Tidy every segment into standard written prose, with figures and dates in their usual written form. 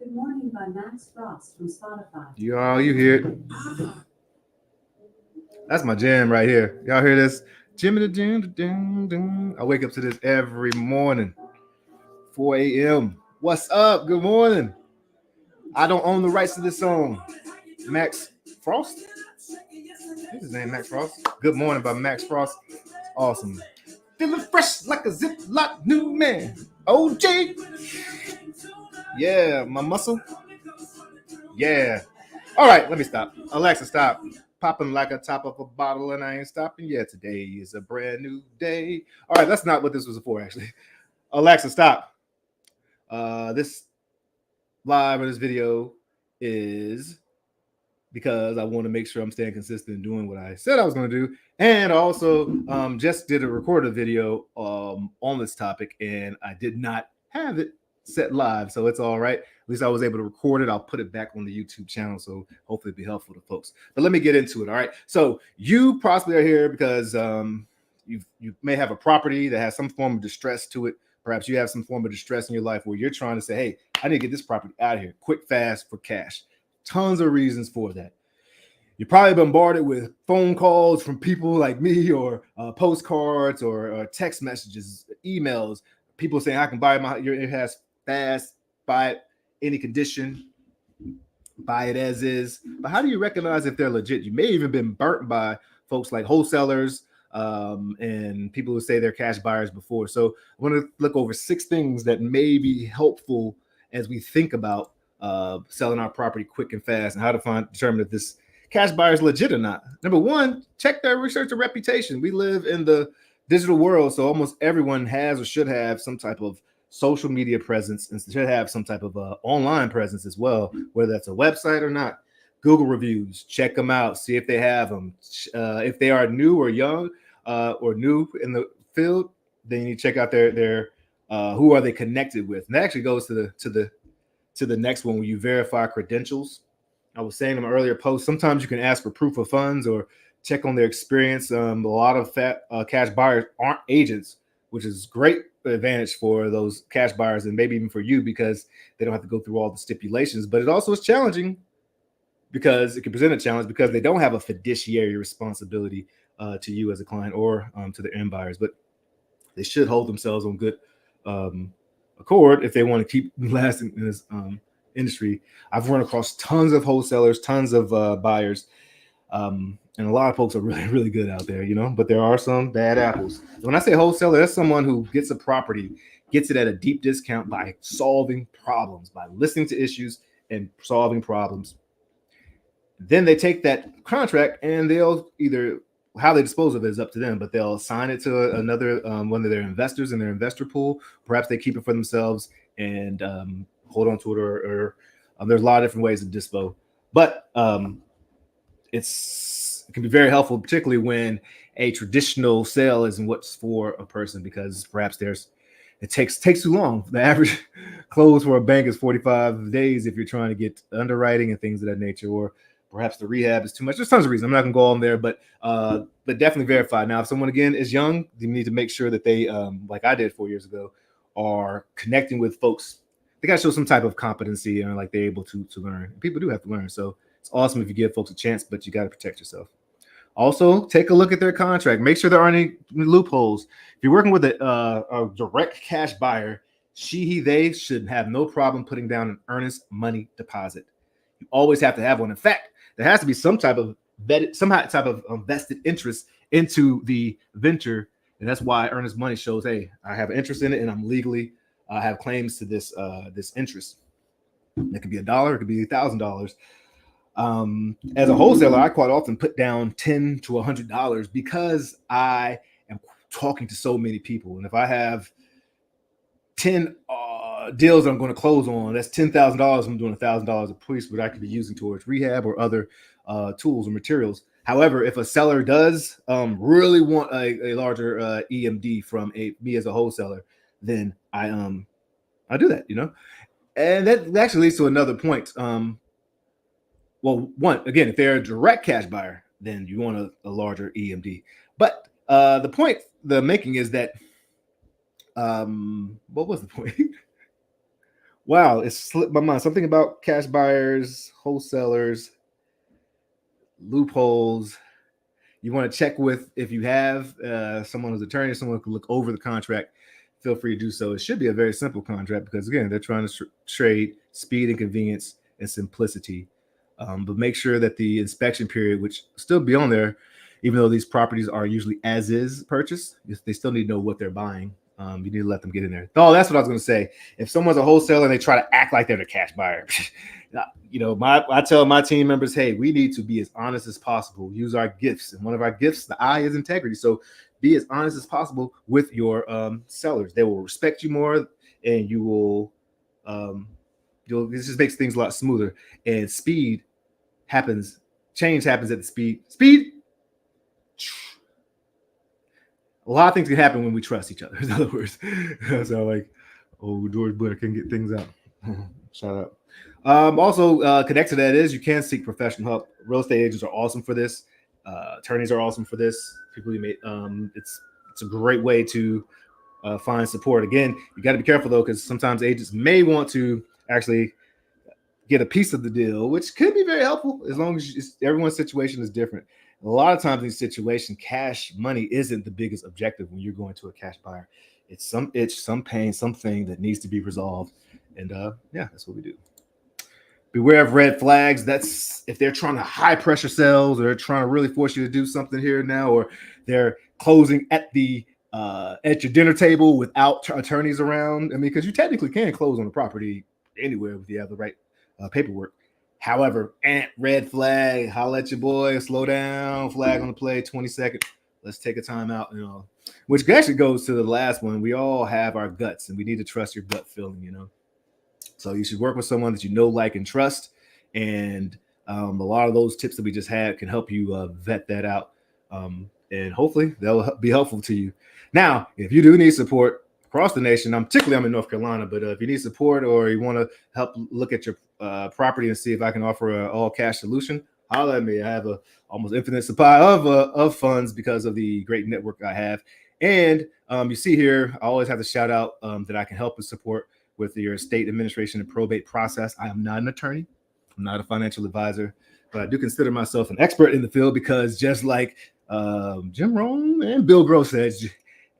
Good Morning by Max Frost from Spotify. You hear it? That's my jam right here. Y'all hear this? Jimmy the Jim, ding, ding. I wake up to this every morning, 4 a.m. What's up? Good morning. I don't own the rights to this song. Max Frost? What's his name? Max Frost? Good Morning by Max Frost. Awesome. Feeling fresh like a Ziploc new man. OJ. Yeah, my muscle. Yeah. All right, let me stop. Alexa, stop. Popping like a top of a bottle, and I ain't stopping yet. Today is a brand new day. All right, that's not what this was for, actually. Alexa, stop. This live or this video is because I want to make sure I'm staying consistent in doing what I said I was going to do. And also, just did a recorded video on this topic, and I did not have it set live, so it's all right. At least I was able to record it. I'll put it back on the YouTube channel, so hopefully it'll be helpful to folks. But let me get into it. All right. So you possibly are here because you may have a property that has some form of distress to it. Perhaps you have some form of distress in your life where you're trying to say, hey, I need to get this property out of here quick, fast, for cash. Tons of reasons for that. You're probably bombarded with phone calls from people like me, or postcards, or text messages, emails, people saying, I can buy it has fast, buy it any condition, buy it as is. But how do you recognize if they're legit? You may even been burnt by folks like wholesalers and people who say they're cash buyers before. So I want to look over 6 things that may be helpful as we think about selling our property quick and fast, and how to determine if this cash buyer is legit or not. Number 1, check their research and reputation. We live in the digital world, so almost everyone has or should have some type of social media presence, and should have some type of online presence as well, whether that's a website or not. Google reviews, check them out, see if they have them. If they are new or young or new in the field, then you need to check out their who are they connected with. And that actually goes to the next one, where you verify credentials. I was saying in my earlier post, sometimes you can ask for proof of funds or check on their experience. A lot of cash buyers aren't agents, which is great advantage for those cash buyers, and maybe even for you, because they don't have to go through all the stipulations. But it also is challenging, because it can present a challenge because they don't have a fiduciary responsibility to you as a client, or to the end buyers. But they should hold themselves on good accord if they want to keep lasting in this industry. I've run across tons of wholesalers, tons of buyers, and a lot of folks are really, really good out there, but there are some bad apples. When I say wholesaler, that's someone who gets a property, gets it at a deep discount by solving problems, by listening to issues and solving problems. Then they take that contract, and they'll either, how they dispose of it is up to them, but they'll assign it to another one of their investors in their investor pool. Perhaps they keep it for themselves and hold on to it, or there's a lot of different ways to dispo. But it can be very helpful, particularly when a traditional sale isn't what's for a person, because perhaps it takes too long. The average close for a bank is 45 days if you're trying to get underwriting and things of that nature, or perhaps the rehab is too much. There's tons of reasons. I'm not going to go on there, but definitely verify. Now, if someone, again, is young, you need to make sure that they, like I did 4 years ago, are connecting with folks. They got to show some type of competency, and like they're able to learn. People do have to learn. So it's awesome if you give folks a chance, but you got to protect yourself. Also, take a look at their contract. Make sure there aren't any loopholes. If you're working with a direct cash buyer, they should have no problem putting down an earnest money deposit. You always have to have one. In fact, there has to be some type of vested interest into the venture, and that's why earnest money shows, hey, I have an interest in it, and I'm legally have claims to this interest. It could be $1, it could be $1,000. As a wholesaler, I quite often put down $10 to $100 because I am talking to so many people, and if I have 10 deals I'm going to close on, that's $10,000. I'm doing $1,000 a piece, but I could be using towards rehab or other tools or materials. However, if a seller does really want a larger EMD from me as a wholesaler, then I do that, and that actually leads to another point. Well, one, again, if they're a direct cash buyer, then you want a larger EMD. But the point they're making is that, what was the point? Wow, it slipped my mind. Something about cash buyers, wholesalers, loopholes. You want to check with if you have someone who's attorney, someone who can look over the contract. Feel free to do so. It should be a very simple contract because again, they're trying to trade speed and convenience and simplicity. But make sure that the inspection period, which still be on there, even though these properties are usually as is purchase, they still need to know what they're buying. You need to let them get in there. Oh, that's what I was going to say. If someone's a wholesaler and they try to act like they're the cash buyer, I tell my team members, hey, we need to be as honest as possible. Use our gifts, and one of our gifts, the I, is integrity. So be as honest as possible with your sellers. They will respect you more, and you will. This just makes things a lot smoother. And speed happens. Change happens at the speed. Speed. A lot of things can happen when we trust each other. In other words, so like, oh, George Blair can get things out. Shout out. Also, connect to that is you can seek professional help. Real estate agents are awesome for this. Attorneys are awesome for this. People you meet. It's a great way to find support. Again, you got to be careful though, because sometimes agents may want to actually get a piece of the deal, which could be very helpful as long as everyone's situation is different. A lot of times in this situation, cash money isn't the biggest objective when you're going to a cash buyer. It's some itch, some pain, something that needs to be resolved. And that's what we do. Beware of red flags. That's if they're trying to high pressure sales, or they're trying to really force you to do something here now, or they're closing at your dinner table without attorneys around. I mean, because you technically can close on a property anywhere if you have the right paperwork. However, red flag, holla at your boy, slow down, flag on the play, 20 seconds. Let's take a time out, which actually goes to the last one. We all have our guts, and we need to trust your gut feeling, So you should work with someone that you know, like, and trust. And a lot of those tips that we just had can help you vet that out. And hopefully they'll be helpful to you. Now, if you do need support across the nation, I'm in North Carolina, but if you need support or you want to help look at your property and see if I can offer an all cash solution, holler at me. I have a almost infinite supply of funds because of the great network I have. And you see here, I always have to shout out that I can help and support with your estate administration and probate process. I am not an attorney. I'm not a financial advisor, but I do consider myself an expert in the field because just like Jim Rohn and Bill Gross said,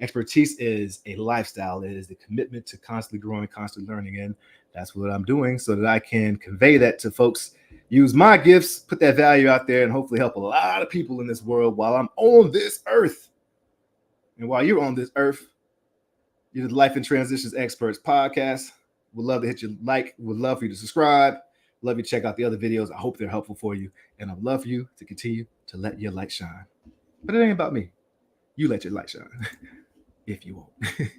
expertise is a lifestyle. It is the commitment to constantly growing, constantly learning. And that's what I'm doing so that I can convey that to folks, use my gifts, put that value out there, and hopefully help a lot of people in this world while I'm on this earth. And while you're on this earth, you're the Life in Transitions Experts podcast. Would love to hit your like. Would love for you to subscribe. Love you to check out the other videos. I hope they're helpful for you. And I'd love for you to continue to let your light shine. But it ain't about me. You let your light shine if you want.